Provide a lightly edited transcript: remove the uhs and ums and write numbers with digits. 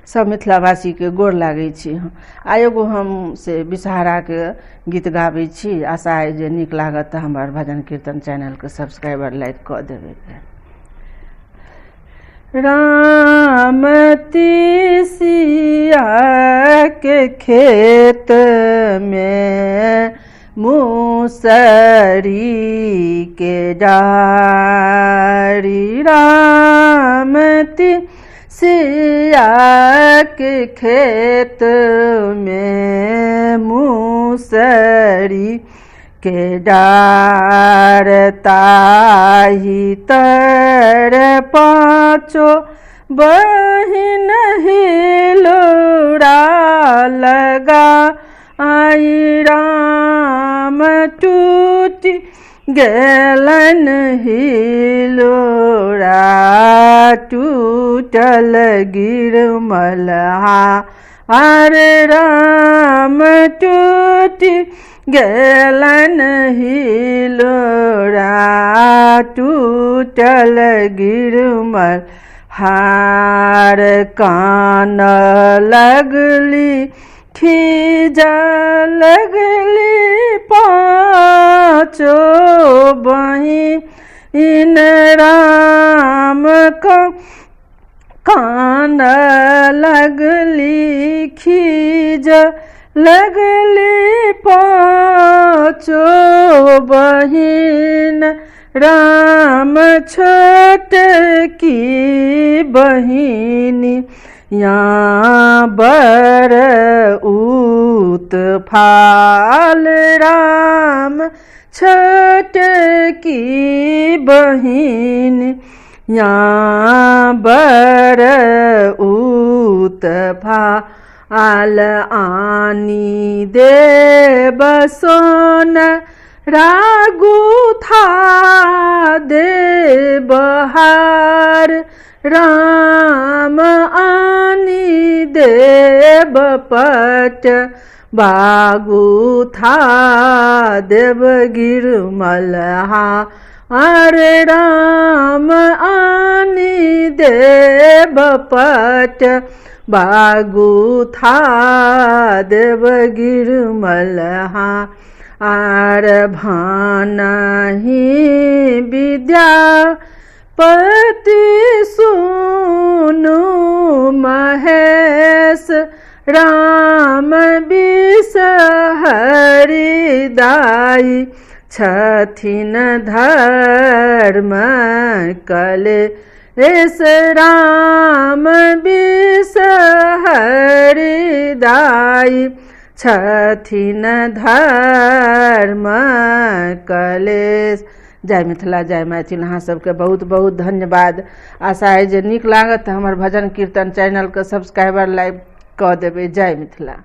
सब मिथिलावासी के गोर लागै छी। आ एगो हम से विषहारा के गीत गाबै छी, आशा है जे नीक लागत तऽ हमर भजन कीर्तन चैनल के सब्सक्राइबर लाइक कऽ देबै। राम तीसिया के खेत में मूसरी के डारी, राम तीसिया के खेत में मूसरी के डार, ताही तर पाँचो बहिन हिलोरा लगा आई, राम टूटी गेलन हिलोरा, टूटल गिरमलहा अरे राम टूटी गेलन हिलोरा, टूटल गिरमल हार, कान लगली खीजा लगली पाँचो बहिन, राम का कान लगली खीज लगली पाँचो बहिन, राम छोट की बहिनी यहाँ बर उत्फाल, राम छोट की बहिन यहाँ बर उत्फाल, आनी देव सोन रागु था देव हार, राम आनी देव पट बागु था देव गिरमलहा, अरे राम आनी देव पट बागु था देव गिरमलहा, आर भानहि विद्यापति सुनु महेश, राम बिसहरि दाई छथिन धर्म कलेश, राम बिसहरि दाई छथिन धर्म कलेश। जय मिथिला जय मैथिल। अहाँ सबके बहुत बहुत धन्यवाद। आशा है जे नीक लागत हमर भजन कीर्तन चैनल के सब्सक्राइबर लाइक कऽ देबै। जय मिथिला।